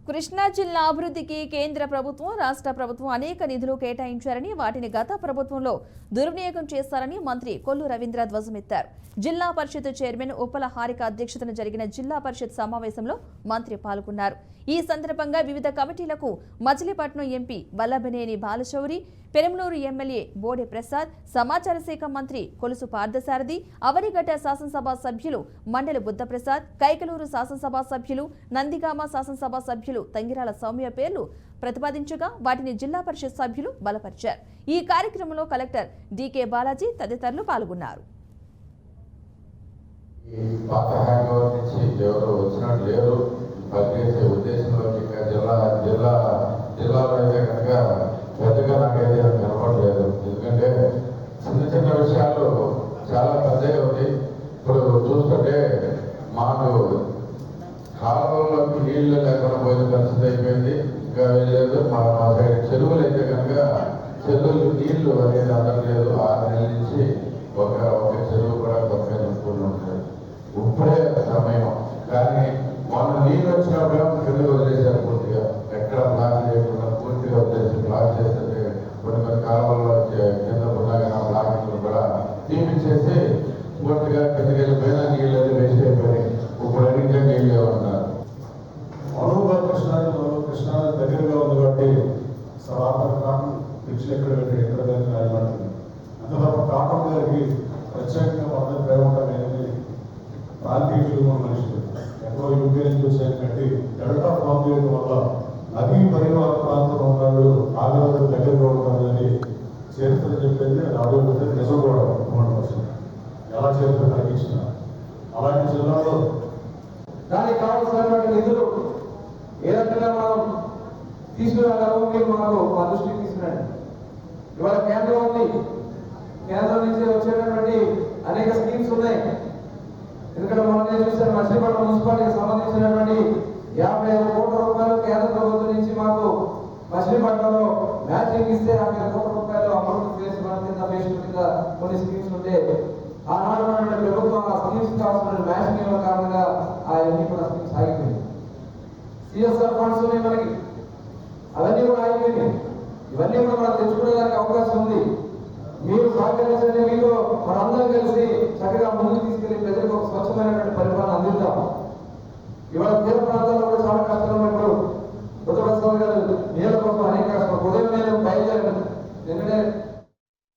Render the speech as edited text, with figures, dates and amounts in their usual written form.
కృష్ణా జిల్లా అభివృద్ధికి కేంద్ర ప్రభుత్వం రాష్ట్ర ప్రభుత్వం అనేక నిధులు కేటాయించారని వాటిని గత ప్రభుత్వంలో దుర్వినియోగం చేశారని మంత్రి కొల్లు రవీంద్ర ధ్వజమెత్తారు. జిల్లా పరిషత్ చైర్మన్ ఉప్పల హారిక అధ్యక్షతన జరిగిన జిల్లా పరిషత్ సమావేశంలో మంత్రి పాల్గొన్నారు. ఈ సందర్భంగా వివిధ కమిటీలకు మచిలీపట్నం ఎంపీ వల్లభనేని బాలశౌరి, పెరంనూరు ఎమ్మెల్యే బోడే ప్రసాద్, సమాచార శాఖ మంత్రి కొలుసు పార్థసారథి, అవనిగడ్డ శాసనసభ సభ్యులు మండలి బుద్ధప్రసాద్, కైకలూరు శాసనసభ సభ్యులు, నందిగామ శాసనసభ సభ్యులు తంగిరాల సౌమ్య పేర్లు ప్రతిపాదించగా వాటిని జిల్లా పరిషత్ సభ్యులు బలపరిచారు. ఈ కార్యక్రమంలో కలెక్టర్ డికే బాలాజీ తదితరులు పాల్గొన్నారు. జిల్లాలో అయితే కనుక పెద్దగా నాకైతే కనపడలేదు. ఎందుకంటే చిన్న చిన్న విషయాలు చాలా పెద్దగా ఉంది. ఇప్పుడు చూస్తుంటే మాకు కాలువలోకి నీళ్లు లేకుండా పోయిన పరిస్థితి అయిపోయింది. ఇంకా లేదు మా సైడ్ చెరువులు అయితే కనుక చెరువులు నీళ్లు అనేది అందట్లేదు. 6 నెలల నుంచి ఒక చెరువు కూడా కొత్తగా నింపుకుంటున్నారు. ఇప్పుడే సమయం కానీ మొన్న నీళ్ళు వచ్చినప్పుడు కిందకి వదిలేశారు. పూర్తిగా ఎక్కడ బ్లాక్ చేయకుండా పూర్తిగా వదిలేసి బ్లాక్ చేస్తే కొన్ని కాలంలో కింద ఉన్న బ్లాక్లు కూడా తీపిచ్చేసి పూర్తిగా కిందకి వెళ్ళిపోయిన నీళ్ళు అది వేస్ట్ అయిపోయినాయి. ఇప్పుడు అడిగితే నీళ్ళు ఉన్నారు. కృష్ణా దగ్గరగా ఉంది కాబట్టి కాటన్ పిచ్చులు ఎక్కడ రాయబడుతుంది. అందువల్ల కాటన్ గారికి ప్రత్యేకంగా మన ప్రేమ అనేది ప్రాంతీయులు మనుషులు ఎక్కువ యూపీ నుంచి వచ్చారు కట్టి డెల్టా ఫామ్ చేయడం వల్ల నదీ పరివార ప్రాంతంలో ఉన్నాడు ఆగలకు దగ్గరగా ఉంటుందని చరిత్ర చెప్పేది రాబోయే నిజం కూడా 100% ఎలా చరిత్ర కలిగించిన అలాంటి జిల్లాలో దానికి కావాల్సినటువంటి నిధులు ఏ రకంగా మనం తీసుకురాగలమో మీరు మనకు మా దృష్టికి తీసుకురండి. ఇవాళ కేంద్రం ఉంది, కేంద్రం నుంచి వచ్చేటటువంటి అనేక స్కీమ్స్ ఉన్నాయి. ఎందుకంటే మనం చూసారు మచిలీపట్నం మున్సిపాలిటీకి సంబంధించినటువంటి 55 కోట్ల రూపాయలు కేంద్ర ప్రభుత్వం నుంచి మాకు మచిలీపట్నంలో మ్యాచింగ్ ఇస్తే 50 కోట్ల రూపాయలు అమౌంట్ ఫేస్ కింద కొన్ని స్కీమ్స్ ఉంటే ఆనాడు ప్రభుత్వం ఆ స్కీమ్స్ కావాల్సిన మ్యాచింగ్ ఇవ్వడం కారణంగా అవన్నీ కూడా స్కీమ్స్ ఆగిపోయింది. సిఎస్ఆర్ ఫండ్స్ ఉన్నాయి మనకి, అవన్నీ కూడా ఆగిపోయినాయి. ఇవన్నీ కూడా మనం తెచ్చుకునేదానికి అవకాశం ఉంది. మీరు సహకరించండి. మీరు మనందరం కలిసి చక్కగా